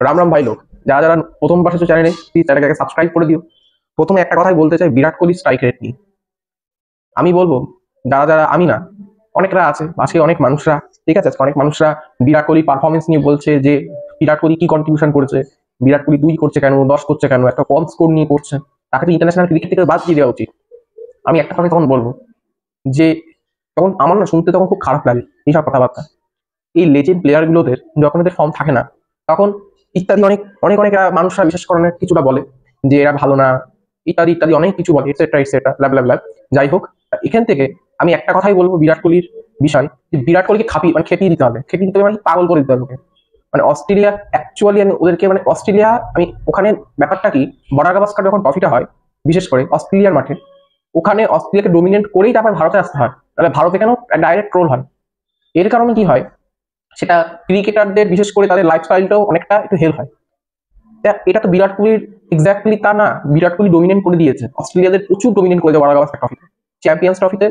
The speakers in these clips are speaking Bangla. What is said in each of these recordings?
রাম রাম ভাই লোক, যারা যারা প্রথমবার এসেছো চ্যানেলে প্লিজ চ্যানেলটাকে সাবস্ক্রাইব করে দিও। প্রথমে একটা কথাই বলতে চাই বিরাট কোহলি স্ট্রাইক রেট নিয়ে। আমি বলবো যারা যারা, আমি না, অনেকরা আছে আজকে, অনেক মানুষরা, ঠিক আছে, আজকে অনেক মানুষরা বিরাট কোহলি পারফরমেন্স নিয়ে বলছে যে বিরাট কোহলি কি কন্ট্রিবিউশন করেছে, বিরাট কোহলি 2 করছে কেন, 10 করছে কেন, একটা কম স্কোর নিয়ে করছে, তাকে তো ইন্টারন্যাশনাল ক্রিকেট থেকে বাদ দিয়ে দেওয়া উচিত। আমি একটা কথা তখন বলবো যে তখন আমার না শুনতে তখন খুব খারাপ লাগে এইসব কথাবার্তা। এই লেজেন্ড প্লেয়ার গুলোদের যখন এদের ফর্ম থাকে না, তখন ইত্যাদি অনেক অনেক অনেক মানুষরা বিশেষ করে অনেক কিছুটা বলে যে এরা ভালো না, ইত্যাদি ইত্যাদি অনেক কিছু বলে, এটসেট্রা এটসেট্রা ব্লা ব্লা ব্লা। যাই হোক, এখান থেকে আমি একটা কথাই বলবো বিরাট কোহলির বিষয়, যে বিরাট কোহলিকে খেপিয়ে দিতে হবে, খেপিয়ে দিতে হবে মানে পাগল করে দিতে হবে ওকে। মানে অস্ট্রেলিয়া অ্যাকচুয়ালি আমি ওদেরকে, মানে অস্ট্রেলিয়া, আমি ওখানে ব্যাপারটা কি, বর্ডার গাভাস্কার যখন ট্রফিটা হয় বিশেষ করে অস্ট্রেলিয়ার মাঠে, ওখানে অস্ট্রেলিয়াকে ডোমিনেট করেই তারপর ভারতে আসতে হয়, তাহলে ভারতে কেন ডাইরেক্ট ট্রোল হয়। এর কারণে কি হয়, সেটা ক্রিকেটারদের বিশেষ করে তাদের লাইফস্টাইলটাও অনেকটা একটু হেল্প হয়। এটা তো বিরাট কোহলির এক্স্যাক্টলি তা না, বিরাট কোহলি ডোমিনেট করে দিয়েছে অস্ট্রেলিয়াদের, প্রচুর ডোমিনেট করেছে বড় গাভাস্কার ট্রফিতে, চ্যাম্পিয়ন্স ট্রফিতে।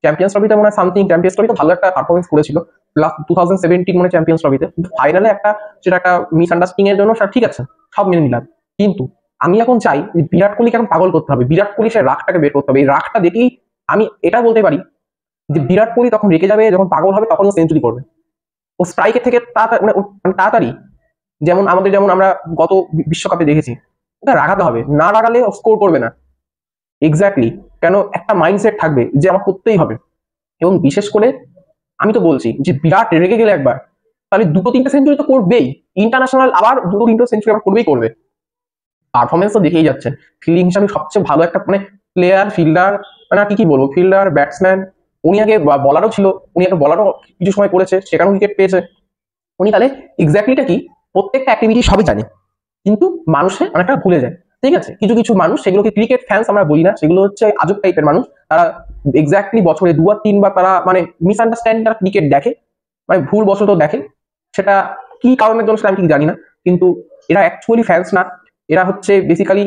চ্যাম্পিয়ন্স ট্রফিতে মনে হয় সামথিং, চ্যাম্পিয়ন্স ট্রফিতে ভালো একটা পারফরমেন্স করেছিল, প্লাস 2017 মানে চ্যাম্পিয়ন্স ট্রফিতে, কিন্তু ফাইনালে একটা, সেটা একটা মিসআন্ডারস্ট্যান্ডিং এর জন্য সেটা ঠিক আছে, সব মেনে নিলাম। কিন্তু আমি এখন চাই যে বিরাট কোহলিকে এখন পাগল করতে হবে, বিরাট কোহলি সে রাগটাকে বের করতে হবে। এই রাগটা দেখেই আমি এটা বলতে পারি যে বিরাট কোহলি তখন রেগে যাবে, যখন পাগল হবে তখন ও সেঞ্চুরি করবে। ও স্ট্রাইকের থেকে মানে তাড়াতাড়ি, যেমন আমাদের, যেমন আমরা গত বিশ্বকাপে দেখেছি, এটা রাগাতে হবে, না রাগালে স্কোর করবে না। এক্স্যাক্টলি, কেন একটা মাইন্ডসেট থাকবে যে আমার করতেই হবে। এবং বিশেষ করে আমি তো বলছি যে বিরাট রেগে গেলে একবার, তাহলে 2-3টে সেঞ্চুরি তো করবেই, ইন্টারন্যাশনাল আবার 2-3টে সেঞ্চুরি আবার করবেই। পারফরমেন্স তো দেখেই যাচ্ছে, ফিল্ডিং হিসাবে সবচেয়ে ভালো একটা মানে প্লেয়ার, ফিল্ডার, মানে আর কি বলবো, ফিল্ডার, ব্যাটসম্যান। উনি আগে বলারও ছিল, উনি একটা বলারও কিছু সময় করেছে, সেখানেও উইকেট পেয়েছে উনি। তাহলে এক্স্যাক্টলিটা কি, প্রত্যেকটা অ্যাক্টিভিটি সবই জানে, কিন্তু মানুষে অনেকটা ভুলে যায়। ঠিক আছে, কিছু কিছু মানুষ, সেগুলোকে ক্রিকেট ফ্যান্স আমরা বলি না, সেগুলো হচ্ছে আজব টাইপের মানুষ। তারা এক্স্যাক্টলি বছরে 2 আর 3 বার তারা মানে মিসআন্ডারস্ট্যান্ডিং তারা ক্রিকেট দেখে, মানে ভুল বশত দেখে। সেটা কি কারণের জন্য সেটা আমি ঠিক জানি না, কিন্তু এরা অ্যাকচুয়ালি ফ্যান্স না। এরা হচ্ছে বেসিক্যালি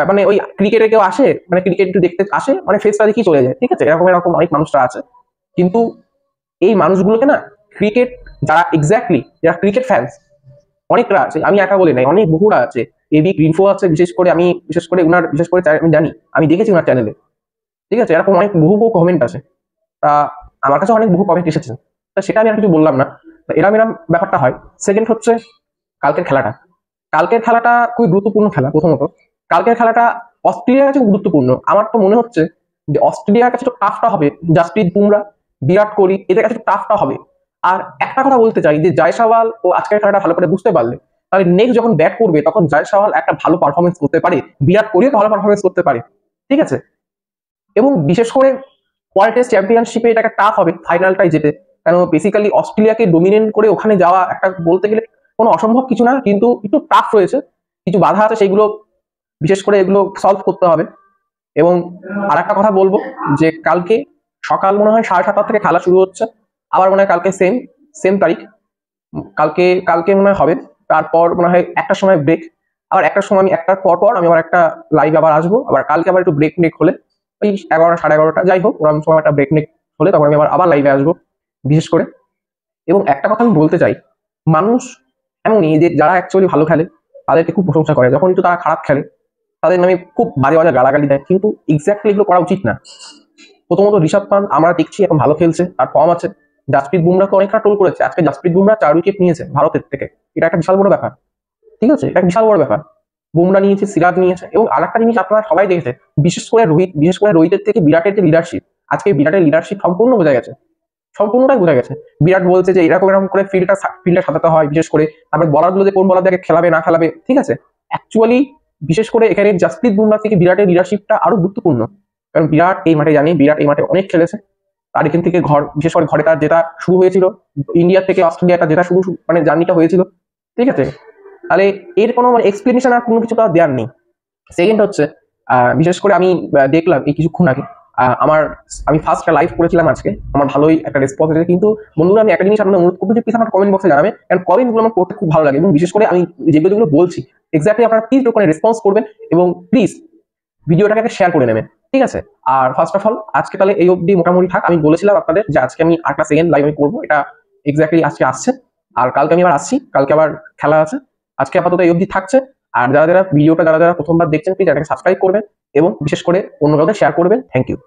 মানে ওই ক্রিকেটে কেউ আসে, মানে ক্রিকেট একটু দেখতে আসে, মানে ফেসটা দেখেই চলে যায়। ঠিক আছে, এরকম এরকম অনেক মানুষরা আছে। কিন্তু এই মানুষগুলোকে না, ক্রিকেট যারা এক্স্যাক্টলি যারা ক্রিকেট ফ্যান্স, অনেকরা আছে, আমি একা বলি নাই, অনেক বহুরা আছে। এবি গ্রিনফো আছে, বিশেষ করে আমি বিশেষ করে উনার, বিশেষ করে আমি জানি, আমি দেখেছি উনার চ্যানেলে। ঠিক আছে, এরকম অনেক বহু বহু কমেন্ট আছে। তা আমার কাছে অনেক বহু কমেন্ট এসেছে, তা সেটা আমি আর কিছু বললাম না। এরম এরম ব্যাপারটা হয়। সেকেন্ড হচ্ছে কালকের খেলাটা, কালকের খেলাটা খুবই গুরুত্বপূর্ণ খেলা। প্রথমত কালকের খেলাটা অস্ট্রেলিয়ার কাছে গুরুত্বপূর্ণ। আমার তো মনে হচ্ছে যে অস্ট্রেলিয়ার কাছে একটু টাফটা হবে, জাসপ্রীত বুমরা, বিরাট কোহলি, এদের কাছে একটু টাফটা হবে। আর একটা কথা বলতে চাই যে জয়সওয়াল ও আজকের খেলাটা ভালো করে বুঝতে পারলে, তাহলে নেক্সট যখন ব্যাট করবে তখন জয়সওয়াল একটা ভালো পারফরমেন্স করতে পারে, বিরাট কোহলিও ভালো পারফরমেন্স করতে পারে। ঠিক আছে, এবং বিশেষ করে ওয়ার্ল্ড টেস্ট চ্যাম্পিয়নশিপে এটা একটা টাফ হবে ফাইনালটাই যেতে, কারণ বেসিক্যালি অস্ট্রেলিয়াকে ডোমিনেট করে ওখানে যাওয়া একটা বলতে গেলে কোনো অসম্ভব কিছু না, কিন্তু একটু টাফ রয়েছে, কিছু বাধা আছে, সেইগুলো বিশেষ করে এগুলো সলভ করতে হবে। এবং আর একটা কথা বলবো যে কালকে সকাল মনে হয় 7:30 থেকে খেলা শুরু হচ্ছে, আবার মনে হয় কালকে সেম সেম তারিখ, কালকে কালকে মনে হয় হবে। তারপর মনে হয় একটার সময় ব্রেক, আবার একটার সময়, আমি একটার পর পর আমি আবার একটা লাইভ আবার আসবো, আবার কালকে আবার একটু ব্রেক নেক হলে ওই 11টা 11:30, যাই হোক ওরকম সময় একটা ব্রেক নেক হলে তখন আমি আবার লাইভে আসবো বিশেষ করে। এবং একটা কথা আমি বলতে চাই, মানুষ এমনই যে যারা অ্যাকচুয়ালি ভালো খেলে তাদেরকে খুব প্রশংসা করে, যখন কিন্তু তারা খারাপ খেলে তাদের নামে খুব বাজে বাজে গালাগালি দেয়, কিন্তু এক্স্যাক্টলি এগুলো করা উচিত না। প্রথমত ঋষভ পান্ট আমরা দেখছি এখন ভালো খেলছে, আর ফর্ম আছে। জাসপ্রীত বুমরাকে অনেকটা টোল করেছে, আজকে জাসপ্রীত বুমরা 4 উইকেট নিয়েছে ভারতের থেকে, এটা একটা বিশাল বড় ব্যাপার। ঠিক আছে, এটা বিশাল বড় ব্যাপার। বুমরা নিয়েছে, সিরাজ নিয়েছে। এবং আরেকটা জিনিস আপনারা সবাই দেখেছে, বিশেষ করে রোহিত, বিশেষ করে রোহিতের থেকে বিরাটের যে লিডারশিপ, আজকে বিরাটের লিডারশিপ সম্পূর্ণ বোঝা গেছে, সম্পূর্ণটাই বোঝা গেছে। বিরাট বলছে যে এরকম এরকম করে ফিল্ডটা সাজাতে হয়, বিশেষ করে তারপরে বলারগুলো যে কোন বলারটাকে খেলাবে না খেলাবে। ঠিক আছে, অ্যাকচুয়ালি বিশেষ করে এখানে জাসপ্রীত বুমরা থেকে বিরাটের লিডারশিপটা আরো গুরুত্বপূর্ণ, কারণ বিরাট এই মাঠে, জানি বিরাট এই মাঠে অনেক খেলেছে। আর এখান থেকে বিশেষ করে ঘরে তার যেটা শুরু হয়েছিল, ইন্ডিয়া থেকে অস্ট্রেলিয়াটা যেটা শুরু মানে জার্নিটা হয়েছিল। ঠিক আছে, তাহলে এর কোনো মানে এক্সপ্লেনেশন আর কোনো কিছু তো দেওয়ার নেই। সেকেন্ড হচ্ছে বিশেষ করে আমি দেখলাম এই কিছুক্ষণ আগে, আমি ফার্স্ট লাইভ করেছিলাম আজকে, আমার ভালোই একটা রেসপন্স হয়েছে। কিন্তু বন্ধুরা আমি একটা জিনিস আপনাদের অনুরোধ করবো যে প্লিজ আমার কমেন্ট বক্সে জানাবেন, কারণ কমেন্টগুলো আমার পড়তে খুব ভালো লাগে, এবং বিশেষ করে আমি যেগুলো বলছি এক্স্যাক্টলি আপনারা প্লিজ ওখানে রেসপন্স করবেন, এবং প্লিজ ভিডিওটাকে শেয়ার করে নেবেন। ঠিক আছে, আর ফার্স্ট অফ অল আজকে তাহলে এই অবধি মোটামুটি থাক। আমি বলেছিলাম আপনাদের যে আজকে আমি 8টা সেকেন্ড লাইভ আমি করবো, এটা এক্স্যাক্টলি আজকে আসছে। আর কালকে আমি আবার আসছি, কালকে আবার খেলা আছে। আজকে আপাতত এই অবধি থাকছে। আর যারা যারা ভিডিওটা যারা যারা প্রথমবার দেখছেন প্লিজ এটাকে সাবস্ক্রাইব করবেন এবং বিশেষ করে অন্য কাউকে শেয়ার করবেন। Thank you.